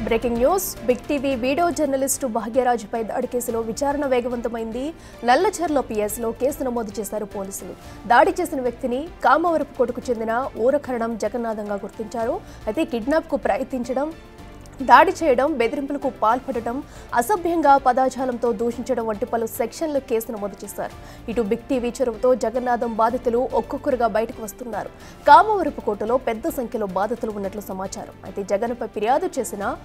Breaking news big TV video journalist భాగ్యరాజుపై దాడి కేసులో విచారణ వేగవంతమైంది. నల్లచెర్ల పిఎస్లో కేసు నమోదు చేశారు పోలీసులు. దాడి చేసిన వ్యక్తిని కామవరపుకోటకు చెందిన ఊరకరణం జగన్నాథంగా గుర్తించారు. అయితే కిడ్నాప్కు ప్రయత్నించడం, దాడి చేయడం, బెదిరింపులకు పాల్పడటం, అసభ్యంగా పదాజాలంతో దూషించడం వంటి పలు సెక్షన్లు కేసు నమోదు చేశారు. ఇటు బిగ్ టీవీ చొరవతో జగన్నాథం బాధితులు ఒక్కొక్కరుగా బయటకు వస్తున్నారు. కామవరపుకోటలో పెద్ద సంఖ్యలో బాధితులు ఉన్నట్లు సమాచారం. అయితే జగన్పై ఫిర్యాదు చేసిన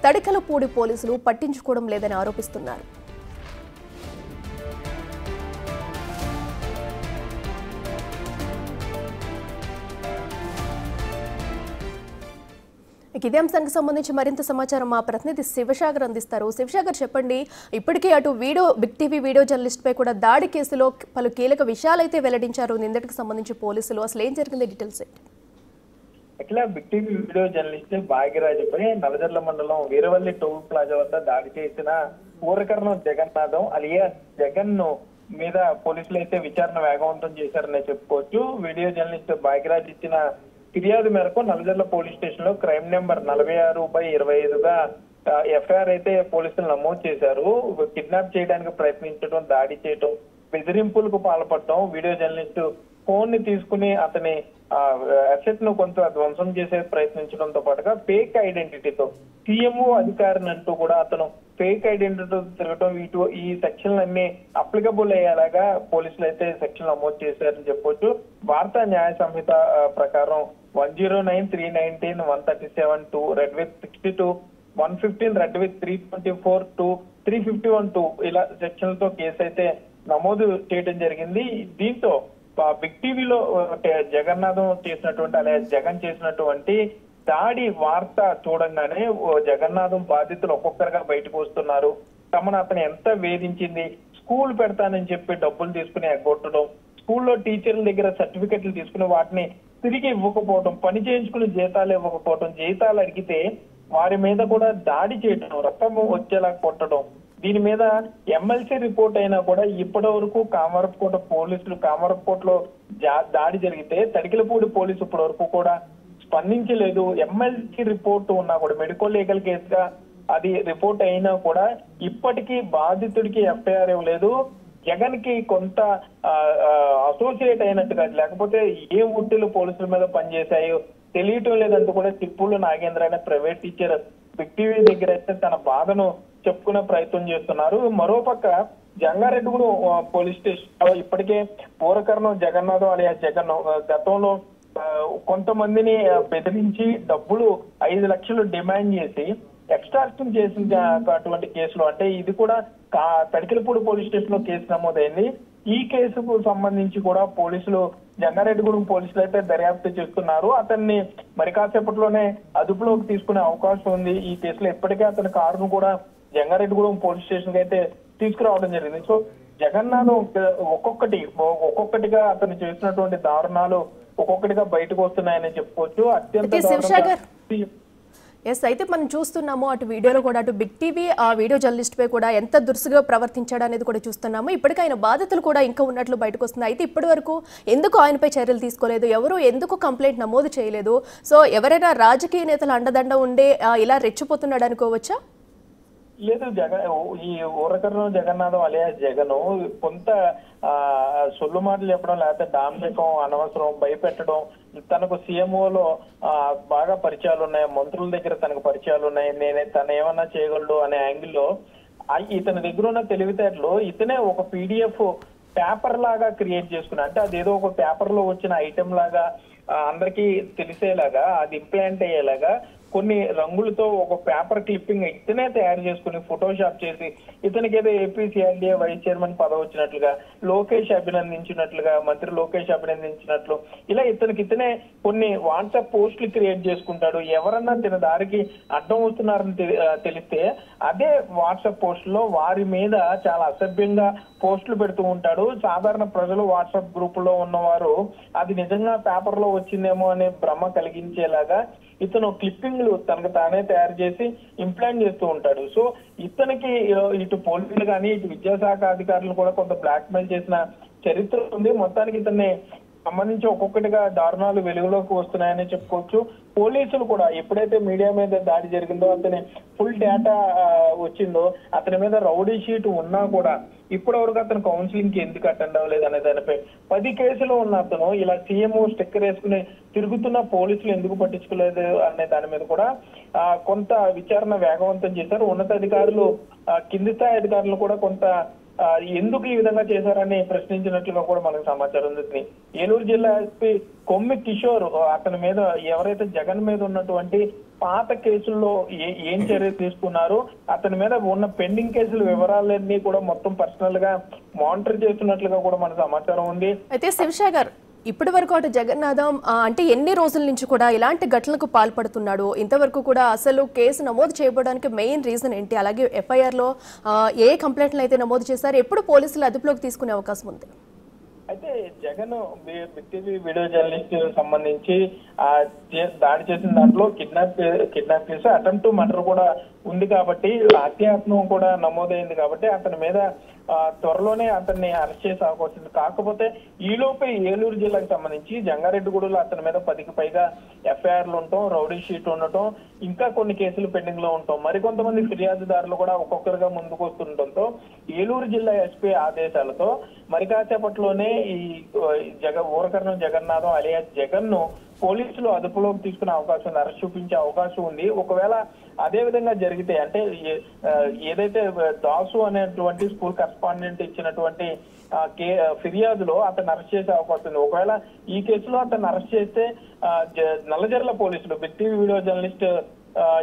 తడికలపూడి పోలీసులు పట్టించుకోవడం లేదని ఆరోపిస్తున్నారు. ఇదే అంశానికి సంబంధించి మరింత సమాచారం మా ప్రతినిధి శివసాగర్ అందిస్తారు. శివసాగర్, చెప్పండి, ఇప్పటికీ అటు బిగ్ టీవీ వీడియో జర్నలిస్ట్ పై కూడా దాడి కేసులో పలు కీలక విషయాలైతే వెల్లడించారు నిందితుడికి సంబంధించి పోలీసులు. అసలు ఏం జరిగింది, డీటెయిల్స్ ఏంటి? ఇట్లా బిగ్ టీవీ వీడియో జర్నలిస్ట్ భాగ్యరాజుపై నల్లజర్ల మండలం వీరవల్లి టోల్ ప్లాజా వద్ద దాడి చేసిన ఊరకరణం జగన్నాథం అలియా జగన్ మీద పోలీసులు అయితే విచారణ వేగవంతం చేశారనే చెప్పుకోవచ్చు. వీడియో జర్నలిస్ట్ భాగ్యరాజ్ ఇచ్చిన ఫిర్యాదు మేరకు నల్లజర్ల పోలీస్ స్టేషన్ లో క్రైమ్ నెంబర్ 46/25గా ఎఫ్ఐఆర్ అయితే పోలీసులు నమోదు చేశారు. కిడ్నాప్ చేయడానికి ప్రయత్నించడం, దాడి చేయడం, బెదిరింపులకు పాల్పడటం, వీడియో జర్నలిస్ట్ ఫోన్ ని తీసుకుని అతని అసెట్ ను కొంత ధ్వంసం చేసే ప్రయత్నించడంతో పాటుగా ఫేక్ ఐడెంటిటీతో సీఎంఓ అధికారిని అంటూ కూడా అతను ఫేక్ ఐడెంటిటీతో తిరగటం, ఈ సెక్షన్లన్నీ అప్లికబుల్ అయ్యేలాగా పోలీసులు అయితే సెక్షన్ నమోదు చేశారని చెప్పొచ్చు. భారత న్యాయ సంహిత ప్రకారం 109, 319, 137, రెడ్ విత్ 62, 115, రెడ్ విత్ 324, 351 ఇలా సెక్షన్లతో కేసు అయితే నమోదు చేయడం జరిగింది. దీంతో బిగ్ టీవీలో జగన్నాథం చేసినటువంటి అలాగే జగన్ చేసినటువంటి దాడి వార్త చూడంగానే జగన్నాథం బాధితులు ఒక్కొక్కరుగా బయటకు వస్తున్నారు. తమను అతను ఎంత వేధించింది, స్కూల్ పెడతానని చెప్పి డబ్బులు తీసుకుని ఎగ్గొట్టడం, స్కూల్లో టీచర్ల దగ్గర సర్టిఫికెట్లు తీసుకుని వాటిని తిరిగి ఇవ్వకపోవడం, పని చేయించుకుని జీతాలు ఇవ్వకపోవడం, జీతాలు అడిగితే వారి మీద కూడా దాడి చేయడం, రక్తం వచ్చేలా కొట్టడం. దీని మీద ఎమ్మెల్సీ రిపోర్ట్ అయినా కూడా ఇప్పటి వరకు కామవరపుకోట పోలీసులు కామవరపుకోటలో దాడి జరిగితే తడికలపూడి పోలీసు ఇప్పటి వరకు కూడా స్పందించలేదు. ఎమ్మెల్సీ రిపోర్ట్ ఉన్నా కూడా మెడికల్ లీగల్ కేసుగా అది రిపోర్ట్ అయినా కూడా ఇప్పటికీ బాధితుడికి ఎఫ్ఐఆర్ ఇవ్వలేదు. జగన్ కి కొంత అసోసియేట్ అయినట్టుగా, లేకపోతే ఏ ఉట్టిలు పోలీసుల మీద పనిచేశాయో తెలియటం లేదంటూ కూడా తిప్పులు నాగేంద్ర అనే ప్రైవేట్ టీచర్ బిగ్ టీవీ దగ్గర అయితే తన బాధను చెప్పుకునే ప్రయత్నం చేస్తున్నారు. మరోపక్క జంగారెడ్డిగూడెం పోలీస్ స్టేషన్ ఇప్పటికే ఊరకరణం జగన్నాథం అలియా జగన్ గతంలో కొంతమందిని బెదిరించి డబ్బులు 5 లక్షలు డిమాండ్ చేసి ఎక్స్ట్రాక్షన్ చేసిన అటువంటి కేసులు, అంటే ఇది కూడా తడికలపూడి పోలీస్ స్టేషన్ లో కేసు నమోదైంది. ఈ కేసుకు సంబంధించి కూడా పోలీసులు జంగారెడ్డిగూడెం పోలీసులు అయితే దర్యాప్తు చేస్తున్నారు. అతన్ని మరి కాసేపట్లోనే అదుపులోకి తీసుకునే అవకాశం ఉంది. ఈ కేసులో ఇప్పటికే అతని కారును కూడా జంగారెడ్డిగూడెం పోలీస్ స్టేషన్ కి అయితే తీసుకురావడం జరిగింది. సో జగన్నాథం ఒక్కొక్కటిగా అతను చేసినటువంటి దారుణాలు ఒక్కొక్కటిగా బయటకు వస్తున్నాయని చెప్పుకోవచ్చు. అయితే మనం చూస్తున్నాము అటు వీడియోలో కూడా అటు బిగ్ టీవీ ఆ వీడియో జర్నలిస్ట్ పై కూడా ఎంత దురుసుగా ప్రవర్తించాడు అనేది కూడా చూస్తున్నాము. ఇప్పటికీ ఆయన బాధితులు కూడా ఇంకా ఉన్నట్లు బయటకు వస్తుంది. అయితే ఇప్పటి వరకు ఎందుకు ఆయనపై చర్యలు తీసుకోలేదు, ఎవరు ఎందుకు కంప్లైంట్ నమోదు చేయలేదు? సో ఎవరైనా రాజకీయ నేతలు అండదండ ఉండే ఇలా రెచ్చిపోతున్నాడు అనుకోవచ్చా? లేదు, ఈ ఊరకరణం జగన్నాథం అలియా జగన్ కొంత సొల్లు మాటలు చెప్పడం, లేకపోతే డాంబికం, అనవసరం భయపెట్టడం, తనకు సీఎంఓలో బాగా పరిచయాలు ఉన్నాయి, మంత్రుల దగ్గర తనకు పరిచయాలు ఉన్నాయి, తను ఏమన్నా చేయగలడు అనే యాంగిల్లో ఇతని దగ్గర ఉన్న తెలివితేటలు ఇతనే ఒక PDF పేపర్ లాగా క్రియేట్ చేసుకున్నా, అంటే అదేదో ఒక పేపర్ లో వచ్చిన ఐటెం లాగా అందరికీ తెలిసేలాగా, అది ఇంప్లాంట్ అయ్యేలాగా కొన్ని రంగులతో ఒక పేపర్ క్లిప్పింగ్ ఇతనే తయారు చేసుకుని ఫోటోషాప్ చేసి ఇతనికి ఏదో APCILDA వైస్ చైర్మన్ పదవి వచ్చినట్లుగా, లోకేష్ అభినందించినట్లుగా, మంత్రి లోకేష్ అభినందించినట్లు ఇలా ఇతనే కొన్ని వాట్సాప్ పోస్టులు క్రియేట్ చేసుకుంటాడు. ఎవరన్నా తిన దారికి అడ్డం వస్తున్నారని తెలిస్తే అదే వాట్సాప్ పోస్టులో వారి మీద చాలా అసభ్యంగా పోస్టులు పెడుతూ ఉంటాడు. సాధారణ ప్రజలు వాట్సాప్ గ్రూప్ లో ఉన్నవారు అది నిజంగా పేపర్ లో వచ్చిందేమో అనే భ్రమ కలిగించేలాగా ఇతను క్లిప్పింగ్లు తనకు తానే తయారు చేసి ఇంప్లాంట్ చేస్తూ ఉంటాడు. సో ఇతనికి ఇటు పోలీసులు కానీ ఇటు విద్యాశాఖ అధికారులు కూడా కొంత బ్లాక్ మెయిల్ చేసిన చరిత్ర ఉంది. మొత్తానికి ఇతన్ని సంబంధించి ఒక్కొక్కటిగా దారుణాలు వెలుగులోకి వస్తున్నాయని చెప్పుకోవచ్చు. పోలీసులు కూడా ఎప్పుడైతే మీడియా మీద దాడి జరిగిందో, అతని ఫుల్ డేటా వచ్చిందో, అతని మీద రౌడీ షీట్ ఉన్నా కూడా ఇప్పటి వరకు అతను కౌన్సిలింగ్ కి ఎందుకు అటెండ్ అవ్వలేదు అనే దానిపై 10 కేసులు ఉన్న అతను ఇలా సీఎం స్టిక్కర్ వేసుకుని తిరుగుతున్న పోలీసులు ఎందుకు పట్టించుకోలేదు అనే దాని మీద కూడా కొంత విచారణ వేగవంతం చేశారు. ఉన్నతాధికారులు కింది స్థాయి అధికారులు కూడా కొంత ఎందుకు ఈ విధంగా చేశారని ప్రశ్నించినట్లుగా కూడా మనకు సమాచారం ఉంది. ఏలూరు జిల్లా ఎస్పీ కొమ్మి కిషోర్ అతని మీద ఎవరైతే జగన్ మీద ఉన్నటువంటి పాత కేసుల్లో ఏం చర్యలు తీసుకున్నారు, అతని మీద ఉన్న పెండింగ్ కేసుల వివరాలన్నీ కూడా మొత్తం పర్సనల్ గా మానిటర్ చేస్తున్నట్లుగా కూడా మనకు సమాచారం ఉంది. అయితే శివసాగర్, ఇప్పటి వరకు అటు జగన్నాథం అంటే ఎన్ని రోజుల నుంచి కూడా ఇలాంటి ఘటనలకు పాల్పడుతున్నాడు? ఇంతవరకు కూడా అసలు కేసు నమోదు చేయడానికి మెయిన్ రీజన్ ఏంటి? అలాగే ఎఫ్ఐఆర్లో ఏ కంప్లైంట్లు అయితే నమోదు చేశారు, ఎప్పుడు పోలీసులు అదుపులోకి తీసుకునే అవకాశం ఉంది? అయితే Jagan big TV video journalist సంబంధించి దాడి చేసిన దాంట్లో కిడ్నాప్ కేసు, అటెంప్ట్ మర్డర్ కూడా ఉంది కాబట్టి, హత్యాయత్నం కూడా నమోదైంది కాబట్టి అతని మీద త్వరలోనే అతన్ని అరెస్ట్ చేసే అవకాశం ఉంది. కాకపోతే ఈలోపే ఏలూరు జిల్లాకు సంబంధించి జంగారెడ్డిగూడలో అతని మీద 10కి పైగా ఎఫ్ఐఆర్లు ఉండటం, రౌడీ షీట్ ఉండటం, ఇంకా కొన్ని కేసులు పెండింగ్ లో ఉండటం, మరికొంతమంది ఫిర్యాదుదారులు కూడా ఒక్కొక్కరుగా ముందుకు వస్తుండటంతో ఏలూరు జిల్లా ఎస్పీ ఆదేశాలతో మరి కాసేపట్లోనే ఈ ఊరకరణం జగన్నాథం అలియాస్ జగన్ ను పోలీసులు అదుపులోకి తీసుకునే అవకాశం ఉంది, అరెస్ట్ చూపించే అవకాశం ఉంది. ఒకవేళ అదే విధంగా జరిగితే, అంటే ఏదైతే దాసు అనేటువంటి స్కూల్ కరెస్పాండెంట్ ఇచ్చినటువంటి ఫిర్యాదులో అతను అరెస్ట్ చేసే అవకాశం ఉంది. ఒకవేళ ఈ కేసులో అతను అరెస్ట్ చేస్తే నల్లజర్ల పోలీసులు బిగ్ టీవీ వీడియో జర్నలిస్ట్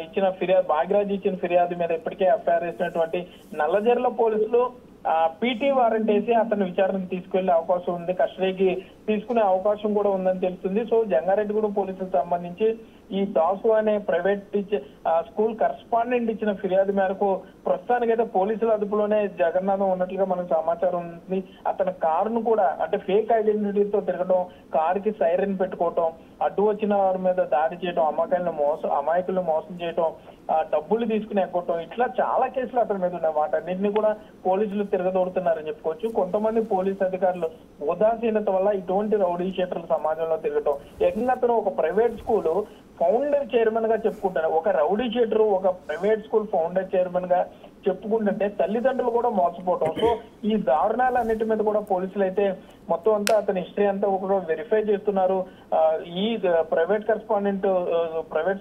ఇచ్చిన ఫిర్యాదు, భాగ్యరాజ్ ఇచ్చిన ఫిర్యాదు మీద ఇప్పటికే ఎఫ్ఐఆర్ వేసినటువంటి నల్లజర్ల పోలీసులు పీటీ వారెంట్ వేసి అతను విచారణకు తీసుకెళ్లే అవకాశం ఉంది, కస్టడీకి తీసుకునే అవకాశం కూడా ఉందని తెలుస్తుంది. సో జంగారెడ్డిగూడెం పోలీసులకు సంబంధించి ఈ దాసు అనే ప్రైవేట్ స్కూల్ కరెస్పాండెంట్ ఇచ్చిన ఫిర్యాదు మేరకు ప్రస్తుతానికైతే పోలీసుల అదుపులోనే జగన్నాథం ఉన్నట్లుగా మనకు సమాచారం ఉంది. అతని కారును కూడా, అంటే ఫేక్ ఐడెంటిటీతో తిరగడం, కారుకి సైరన్ పెట్టుకోవటం, అడ్డు వచ్చిన వారి మీద దాడి చేయడం, అమాయకులను మోసం చేయడం, డబ్బులు తీసుకుని ఎక్కొట్టడం, ఇట్లా చాలా కేసులు అతని మీద ఉన్నాయి. వాటన్నింటినీ కూడా పోలీసులు తిరగదోడుతున్నారని చెప్పుకోవచ్చు. కొంతమంది పోలీసు అధికారులు ఉదాసీనత వల్ల ఇటువంటి రౌడీ షీటర్ల సమాజంలో తిరగటం, ఏకంగా అతను ఒక ప్రైవేట్ స్కూల్ ఫౌండర్ చైర్మన్ గా చెప్పుకుంటారు. ఒక రౌడీ షీటర్ ఒక ప్రైవేట్ స్కూల్ ఫౌండర్ చైర్మన్ గా చెప్పుకుంటుంటే తల్లిదండ్రులు కూడా మోసపోవటం. సో ఈ దారుణాలన్నిటి మీద కూడా పోలీసులు అయితే మొత్తం అంతా అతని హిస్టరీ అంతా ఒక వెరిఫై చేస్తున్నారు. ఈ ప్రైవేట్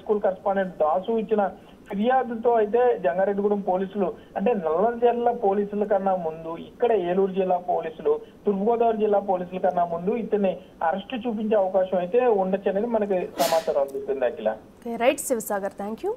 స్కూల్ కరెస్పాండెంట్ దాసు ఇచ్చిన ఫిర్యాదుతో అయితే జంగారెడ్డిగూడెం పోలీసులు, అంటే నల్లజర్ల పోలీసుల కన్నా ముందు ఇక్కడ ఏలూరు జిల్లా పోలీసులు, తూర్పుగోదావరి జిల్లా పోలీసుల కన్నా ముందు ఇతన్ని అరెస్ట్ చూపించే అవకాశం అయితే ఉండొచ్చు అనేది మనకి సమాచారం అందుతుంది. Akhila. Right Shivasagar, thank you.